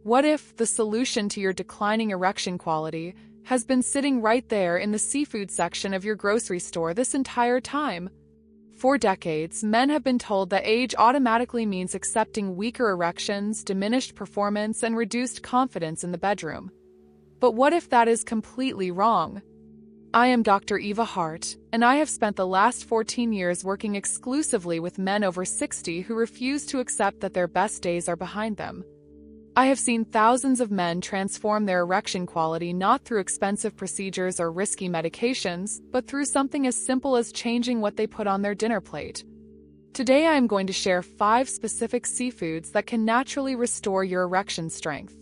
What if the solution to your declining erection quality has been sitting right there in the seafood section of your grocery store this entire time? For decades, men have been told that age automatically means accepting weaker erections, diminished performance, and reduced confidence in the bedroom. But what if that is completely wrong? I am Dr. Eva Hart, and I have spent the last 14 years working exclusively with men over 60 who refuse to accept that their best days are behind them. I have seen thousands of men transform their erection quality not through expensive procedures or risky medications, but through something as simple as changing what they put on their dinner plate. Today I am going to share 5 specific seafoods that can naturally restore your erection strength.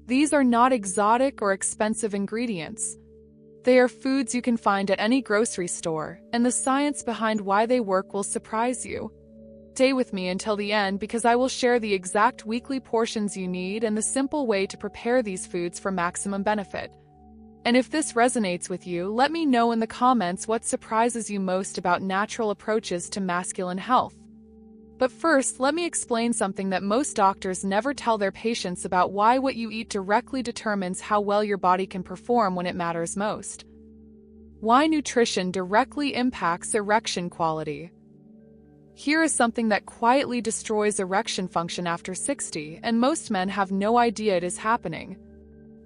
These are not exotic or expensive ingredients. They are foods you can find at any grocery store, and the science behind why they work will surprise you. Stay with me until the end because I will share the exact weekly portions you need and the simple way to prepare these foods for maximum benefit. And if this resonates with you, let me know in the comments what surprises you most about natural approaches to masculine health. But first, let me explain something that most doctors never tell their patients about: why what you eat directly determines how well your body can perform when it matters most. Why nutrition directly impacts erection quality. Here is something that quietly destroys erection function after 60, and most men have no idea it is happening.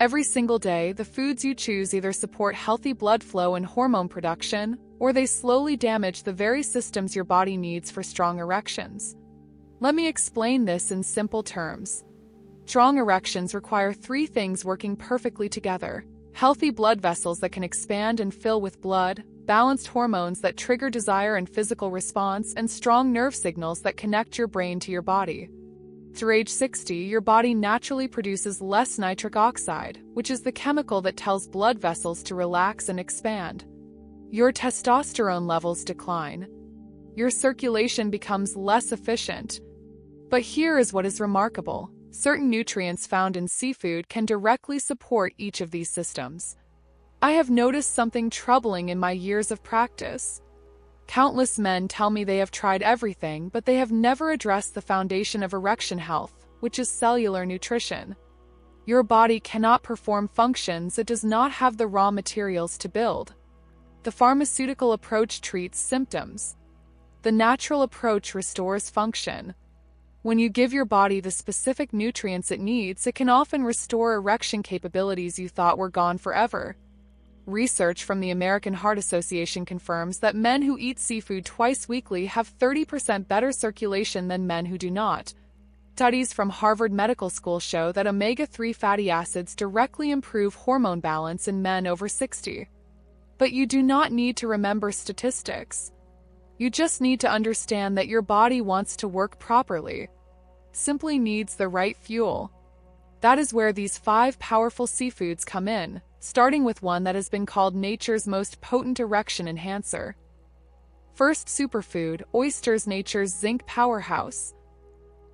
Every single day, the foods you choose either support healthy blood flow and hormone production, or they slowly damage the very systems your body needs for strong erections. Let me explain this in simple terms. Strong erections require 3 things working perfectly together: healthy blood vessels that can expand and fill with blood, balanced hormones that trigger desire and physical response, and strong nerve signals that connect your brain to your body. Through age 60, your body naturally produces less nitric oxide, which is the chemical that tells blood vessels to relax and expand. Your testosterone levels decline. Your circulation becomes less efficient. But here is what is remarkable: certain nutrients found in seafood can directly support each of these systems. I have noticed something troubling in my years of practice. Countless men tell me they have tried everything, but they have never addressed the foundation of erection health, which is cellular nutrition. Your body cannot perform functions it does not have the raw materials to build. The pharmaceutical approach treats symptoms. The natural approach restores function. When you give your body the specific nutrients it needs, it can often restore erection capabilities you thought were gone forever. Research from the American Heart Association confirms that men who eat seafood twice weekly have 30% better circulation than men who do not. Studies from Harvard Medical School show that omega-3 fatty acids directly improve hormone balance in men over 60. But you do not need to remember statistics. You just need to understand that your body wants to work properly. Simply needs the right fuel. That is where these 5 powerful seafoods come in, starting with one that has been called nature's most potent erection enhancer. First superfood, oysters, nature's zinc powerhouse.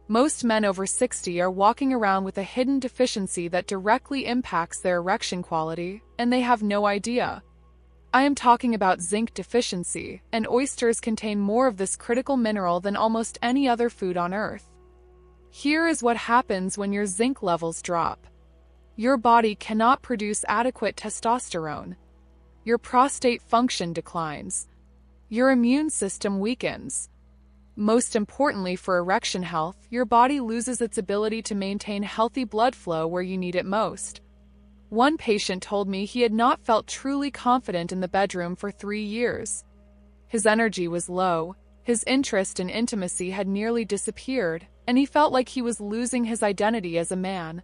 Most men over 60 are walking around with a hidden deficiency that directly impacts their erection quality, and they have no idea. I am talking about zinc deficiency, and oysters contain more of this critical mineral than almost any other food on Earth. Here is what happens when your zinc levels drop. Your body cannot produce adequate testosterone. Your prostate function declines. Your immune system weakens. Most importantly for erection health, your body loses its ability to maintain healthy blood flow where you need it most. One patient told me he had not felt truly confident in the bedroom for 3 years. His energy was low, his interest in intimacy had nearly disappeared, and he felt like he was losing his identity as a man.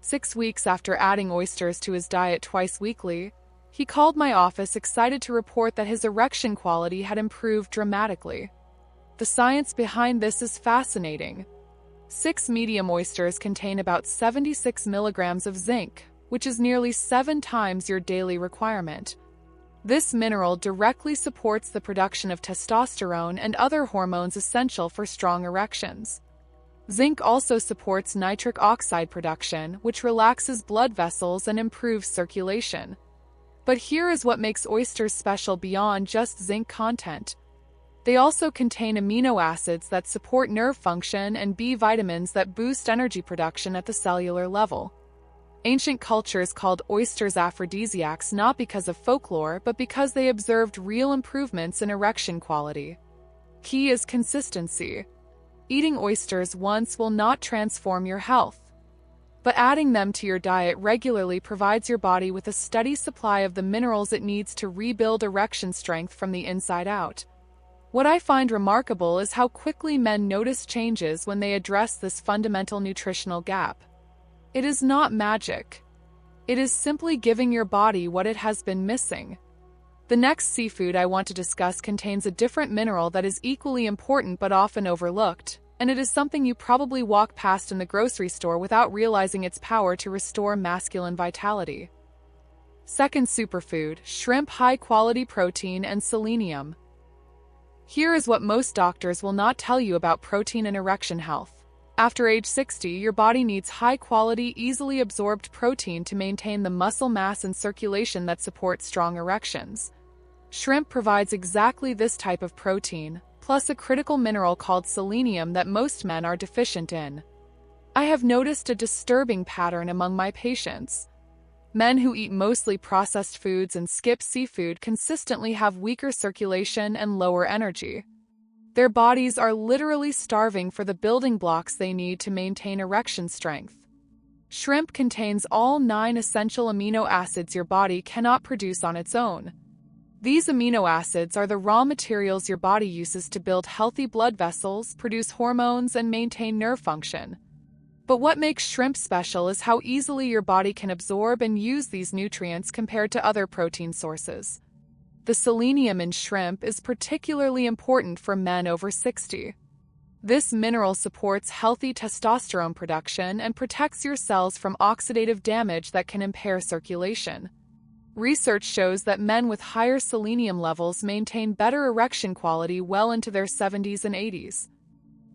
6 weeks after adding oysters to his diet twice weekly, he called my office excited to report that his erection quality had improved dramatically. The science behind this is fascinating. 6 medium oysters contain about 76 milligrams of zinc, which is nearly 7 times your daily requirement. This mineral directly supports the production of testosterone and other hormones essential for strong erections. Zinc also supports nitric oxide production, which relaxes blood vessels and improves circulation. But here is what makes oysters special beyond just zinc content. They also contain amino acids that support nerve function and B vitamins that boost energy production at the cellular level. Ancient cultures called oysters aphrodisiacs not because of folklore, but because they observed real improvements in erection quality. Key is consistency. Eating oysters once will not transform your health, but adding them to your diet regularly provides your body with a steady supply of the minerals it needs to rebuild erection strength from the inside out. What I find remarkable is how quickly men notice changes when they address this fundamental nutritional gap. It is not magic. It is simply giving your body what it has been missing. The next seafood I want to discuss contains a different mineral that is equally important but often overlooked, and it is something you probably walk past in the grocery store without realizing its power to restore masculine vitality. Second superfood, shrimp, high-quality protein and selenium. Here is what most doctors will not tell you about protein and erection health. After age 60, your body needs high-quality, easily absorbed protein to maintain the muscle mass and circulation that support strong erections. Shrimp provides exactly this type of protein, plus a critical mineral called selenium that most men are deficient in. I have noticed a disturbing pattern among my patients. Men who eat mostly processed foods and skip seafood consistently have weaker circulation and lower energy. Their bodies are literally starving for the building blocks they need to maintain erection strength. Shrimp contains all 9 essential amino acids your body cannot produce on its own. These amino acids are the raw materials your body uses to build healthy blood vessels, produce hormones, and maintain nerve function. But what makes shrimp special is how easily your body can absorb and use these nutrients compared to other protein sources. The selenium in shrimp is particularly important for men over 60. This mineral supports healthy testosterone production and protects your cells from oxidative damage that can impair circulation. Research shows that men with higher selenium levels maintain better erection quality well into their 70s and 80s.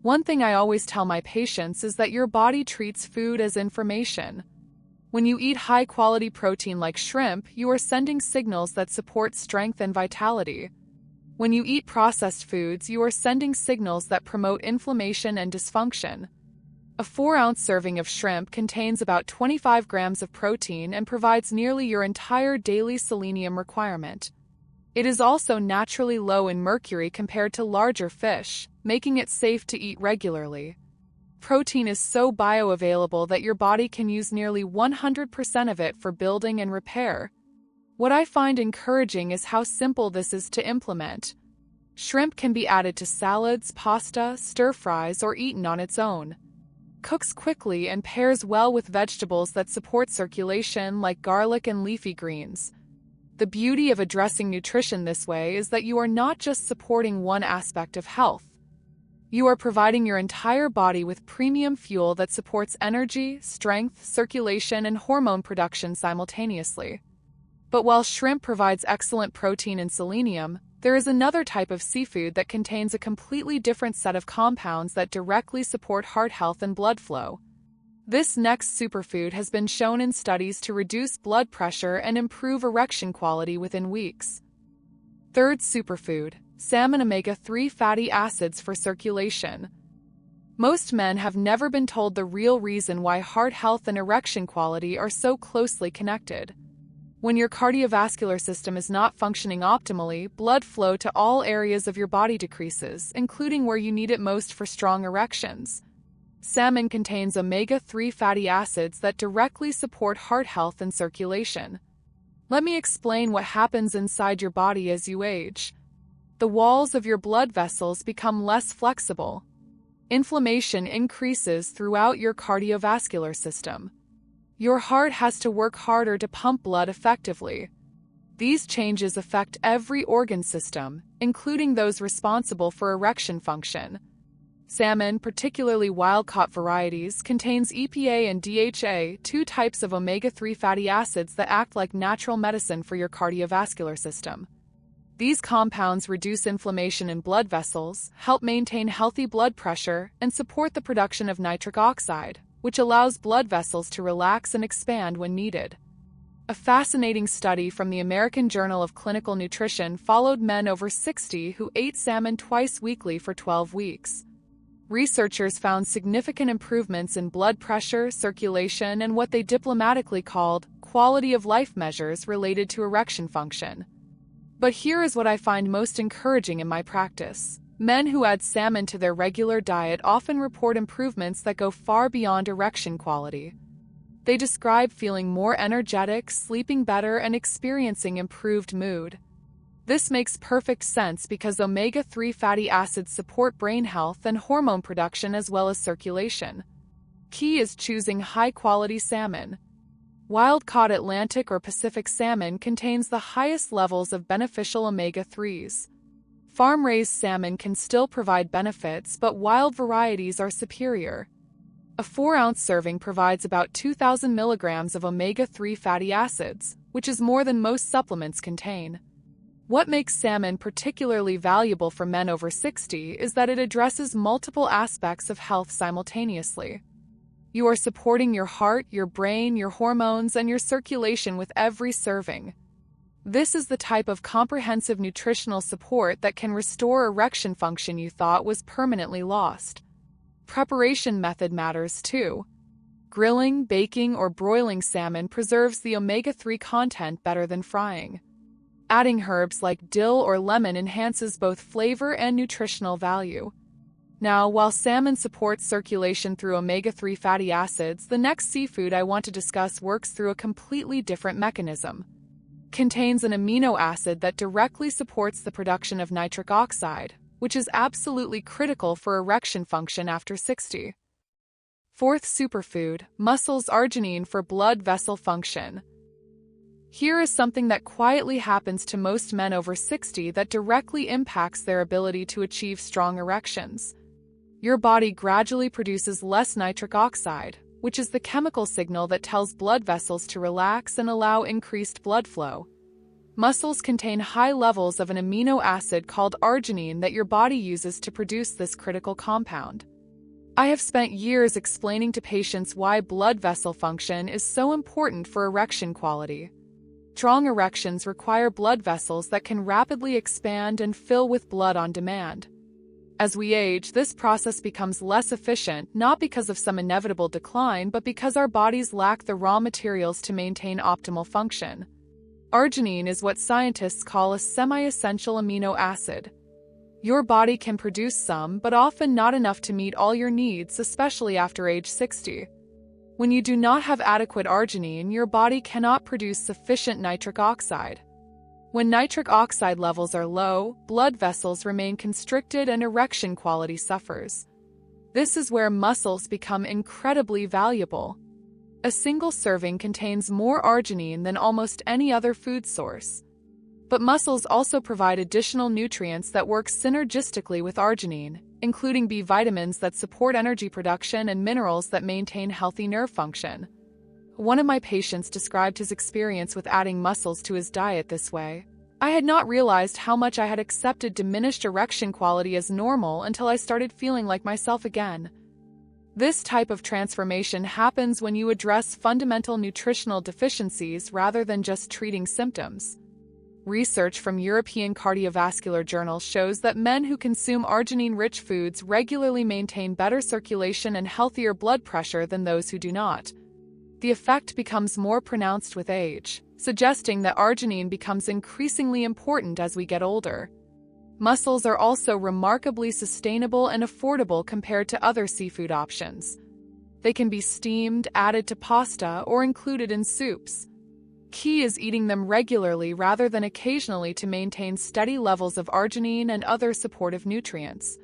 One thing I always tell my patients is that your body treats food as information. When you eat high-quality protein like shrimp, you are sending signals that support strength and vitality. When you eat processed foods, you are sending signals that promote inflammation and dysfunction. A 4-ounce serving of shrimp contains about 25 grams of protein and provides nearly your entire daily selenium requirement. It is also naturally low in mercury compared to larger fish, making it safe to eat regularly. Protein is so bioavailable that your body can use nearly 100% of it for building and repair. What I find encouraging is how simple this is to implement. Shrimp can be added to salads, pasta, stir-fries, or eaten on its own. Cooks quickly and pairs well with vegetables that support circulation like garlic and leafy greens. The beauty of addressing nutrition this way is that you are not just supporting one aspect of health. You are providing your entire body with premium fuel that supports energy, strength, circulation, and hormone production simultaneously. But while shrimp provides excellent protein and selenium, there is another type of seafood that contains a completely different set of compounds that directly support heart health and blood flow. This next superfood has been shown in studies to reduce blood pressure and improve erection quality within weeks. Third superfood, salmon omega-3 fatty acids for circulation. Most men have never been told the real reason why heart health and erection quality are so closely connected. When your cardiovascular system is not functioning optimally, blood flow to all areas of your body decreases, including where you need it most for strong erections. Salmon contains omega-3 fatty acids that directly support heart health and circulation. Let me explain what happens inside your body as you age. The walls of your blood vessels become less flexible. Inflammation increases throughout your cardiovascular system. Your heart has to work harder to pump blood effectively. These changes affect every organ system, including those responsible for erection function. Salmon, particularly wild-caught varieties, contains EPA and DHA, 2 types of omega-3 fatty acids that act like natural medicine for your cardiovascular system. These compounds reduce inflammation in blood vessels, help maintain healthy blood pressure, and support the production of nitric oxide, which allows blood vessels to relax and expand when needed. A fascinating study from the American Journal of Clinical Nutrition followed men over 60 who ate salmon twice weekly for 12 weeks. Researchers found significant improvements in blood pressure, circulation, and what they diplomatically called quality of life measures related to erection function. But here is what I find most encouraging in my practice. Men who add salmon to their regular diet often report improvements that go far beyond erection quality. They describe feeling more energetic, sleeping better, and experiencing improved mood. This makes perfect sense because omega-3 fatty acids support brain health and hormone production as well as circulation. Key is choosing high-quality salmon. Wild-caught Atlantic or Pacific salmon contains the highest levels of beneficial omega-3s. Farm-raised salmon can still provide benefits, but wild varieties are superior. A 4-ounce serving provides about 2,000 milligrams of omega-3 fatty acids, which is more than most supplements contain. What makes salmon particularly valuable for men over 60 is that it addresses multiple aspects of health simultaneously. You are supporting your heart, your brain, your hormones, and your circulation with every serving. This is the type of comprehensive nutritional support that can restore erection function you thought was permanently lost. Preparation method matters too. Grilling, baking, or broiling salmon preserves the omega-3 content better than frying. Adding herbs like dill or lemon enhances both flavor and nutritional value. Now, while salmon supports circulation through omega-3 fatty acids, the next seafood I want to discuss works through a completely different mechanism. Contains an amino acid that directly supports the production of nitric oxide, which is absolutely critical for erection function after 60. Fourth superfood, mussels arginine for blood vessel function. Here is something that quietly happens to most men over 60 that directly impacts their ability to achieve strong erections. Your body gradually produces less nitric oxide, which is the chemical signal that tells blood vessels to relax and allow increased blood flow. Mussels contain high levels of an amino acid called arginine that your body uses to produce this critical compound. I have spent years explaining to patients why blood vessel function is so important for erection quality. Strong erections require blood vessels that can rapidly expand and fill with blood on demand. As we age, this process becomes less efficient, not because of some inevitable decline, but because our bodies lack the raw materials to maintain optimal function. Arginine is what scientists call a semi-essential amino acid. Your body can produce some, but often not enough to meet all your needs, especially after age 60. When you do not have adequate arginine, your body cannot produce sufficient nitric oxide. When nitric oxide levels are low, blood vessels remain constricted and erection quality suffers. This is where mussels become incredibly valuable. A single serving contains more arginine than almost any other food source. But mussels also provide additional nutrients that work synergistically with arginine, including B vitamins that support energy production and minerals that maintain healthy nerve function. One of my patients described his experience with adding mussels to his diet this way. I had not realized how much I had accepted diminished erection quality as normal until I started feeling like myself again. This type of transformation happens when you address fundamental nutritional deficiencies rather than just treating symptoms. Research from European cardiovascular journals shows that men who consume arginine-rich foods regularly maintain better circulation and healthier blood pressure than those who do not. The effect becomes more pronounced with age, suggesting that arginine becomes increasingly important as we get older. Mussels are also remarkably sustainable and affordable compared to other seafood options. They can be steamed, added to pasta, or included in soups. Key is eating them regularly rather than occasionally to maintain steady levels of arginine and other supportive nutrients.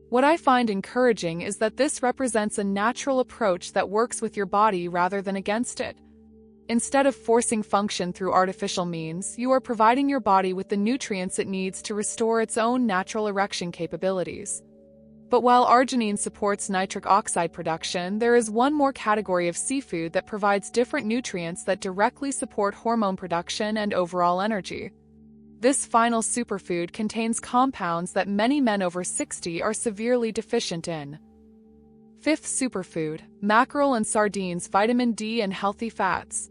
What I find encouraging is that this represents a natural approach that works with your body rather than against it. Instead of forcing function through artificial means, you are providing your body with the nutrients it needs to restore its own natural erection capabilities. But while arginine supports nitric oxide production, there is one more category of seafood that provides different nutrients that directly support hormone production and overall energy. This final superfood contains compounds that many men over 60 are severely deficient in. Fifth superfood, mackerel and sardines, vitamin D and healthy fats.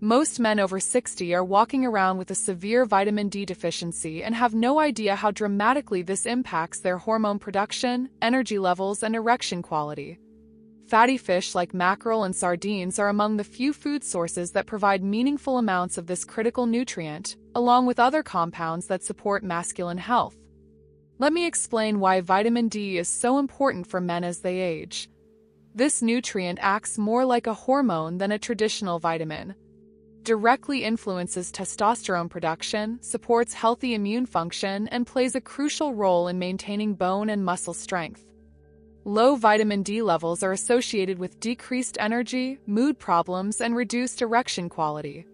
Most men over 60 are walking around with a severe vitamin D deficiency and have no idea how dramatically this impacts their hormone production, energy levels, and erection quality. Fatty fish like mackerel and sardines are among the few food sources that provide meaningful amounts of this critical nutrient, along with other compounds that support masculine health. Let me explain why vitamin D is so important for men as they age. This nutrient acts more like a hormone than a traditional vitamin. Directly influences testosterone production, supports healthy immune function, and plays a crucial role in maintaining bone and muscle strength. Low vitamin D levels are associated with decreased energy, mood problems, and reduced erection quality.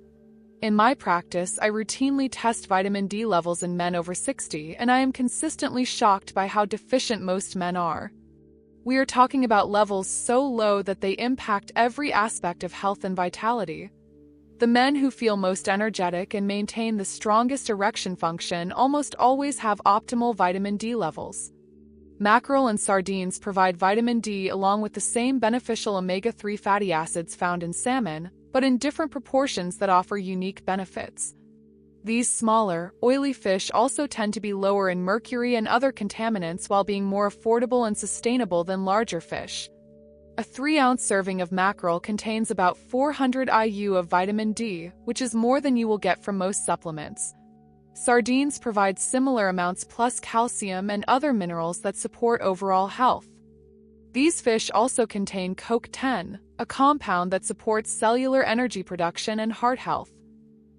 In my practice, I routinely test vitamin D levels in men over 60, and I am consistently shocked by how deficient most men are. We are talking about levels so low that they impact every aspect of health and vitality. The men who feel most energetic and maintain the strongest erection function almost always have optimal vitamin D levels. Mackerel and sardines provide vitamin D along with the same beneficial omega-3 fatty acids found in salmon, but in different proportions that offer unique benefits. These smaller, oily fish also tend to be lower in mercury and other contaminants while being more affordable and sustainable than larger fish. A 3-ounce serving of mackerel contains about 400 IU of vitamin D, which is more than you will get from most supplements. Sardines provide similar amounts plus calcium and other minerals that support overall health. These fish also contain CoQ10, a compound that supports cellular energy production and heart health.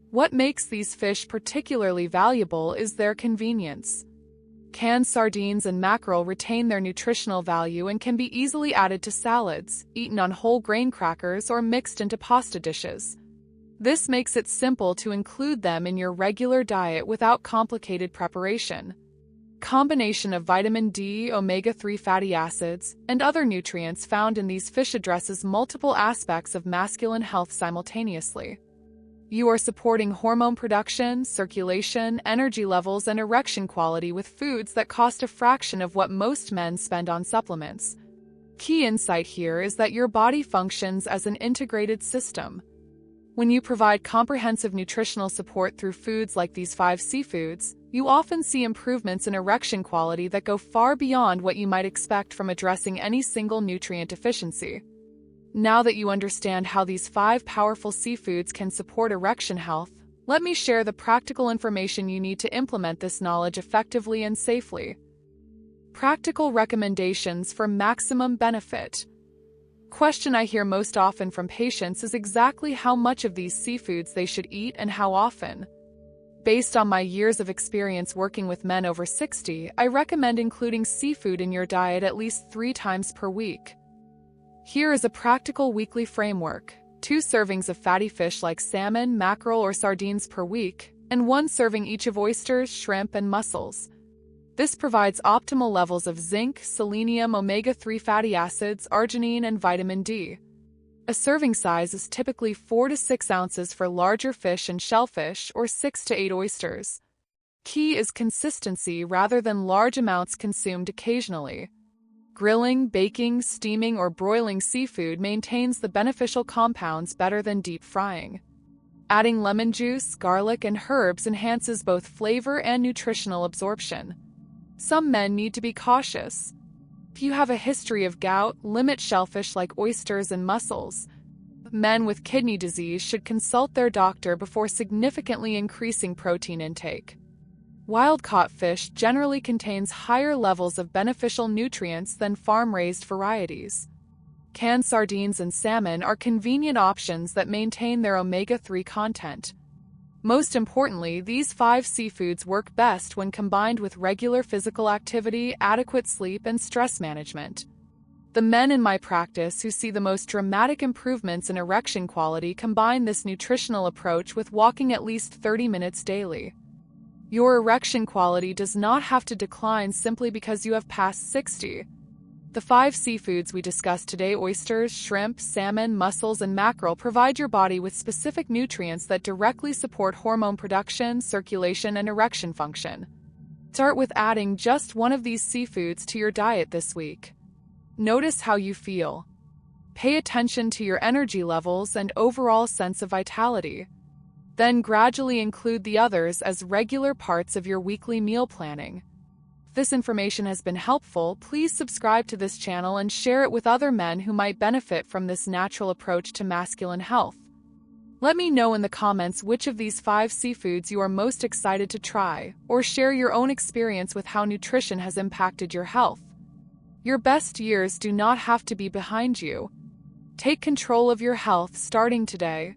What makes these fish particularly valuable is their convenience. Canned sardines and mackerel retain their nutritional value and can be easily added to salads, eaten on whole grain crackers, or mixed into pasta dishes. This makes it simple to include them in your regular diet without complicated preparation. Combination of vitamin D, omega-3 fatty acids, and other nutrients found in these fish addresses multiple aspects of masculine health simultaneously. You are supporting hormone production, circulation, energy levels, and erection quality with foods that cost a fraction of what most men spend on supplements. Key insight here is that your body functions as an integrated system. When you provide comprehensive nutritional support through foods like these 5 seafoods, you often see improvements in erection quality that go far beyond what you might expect from addressing any single nutrient deficiency. Now that you understand how these 5 powerful seafoods can support erection health, let me share the practical information you need to implement this knowledge effectively and safely. Practical recommendations for maximum benefit. Question I hear most often from patients is exactly how much of these seafoods they should eat and how often. Based on my years of experience working with men over 60, I recommend including seafood in your diet at least 3 times per week. Here is a practical weekly framework: 2 servings of fatty fish like salmon, mackerel, or sardines per week, and 1 serving each of oysters, shrimp, and mussels. This provides optimal levels of zinc, selenium, omega-3 fatty acids, arginine, and vitamin D. A serving size is typically 4 to 6 ounces for larger fish and shellfish, or 6 to 8 oysters. Key is consistency rather than large amounts consumed occasionally. Grilling, baking, steaming, or broiling seafood maintains the beneficial compounds better than deep frying. Adding lemon juice, garlic, and herbs enhances both flavor and nutritional absorption. Some men need to be cautious. If you have a history of gout, limit shellfish like oysters and mussels. Men with kidney disease should consult their doctor before significantly increasing protein intake. Wild-caught fish generally contains higher levels of beneficial nutrients than farm-raised varieties. Canned sardines and salmon are convenient options that maintain their omega-3 content. Most importantly, these 5 seafoods work best when combined with regular physical activity, adequate sleep, and stress management. The men in my practice who see the most dramatic improvements in erection quality combine this nutritional approach with walking at least 30 minutes daily. Your erection quality does not have to decline simply because you have passed 60. The 5 seafoods we discussed today, oysters, shrimp, salmon, mussels, and mackerel, provide your body with specific nutrients that directly support hormone production, circulation, and erection function. Start with adding just one of these seafoods to your diet this week. Notice how you feel. Pay attention to your energy levels and overall sense of vitality. Then gradually include the others as regular parts of your weekly meal planning. If this information has been helpful, please subscribe to this channel and share it with other men who might benefit from this natural approach to masculine health. Let me know in the comments which of these 5 seafoods you are most excited to try, or share your own experience with how nutrition has impacted your health. Your best years do not have to be behind you. Take control of your health starting today.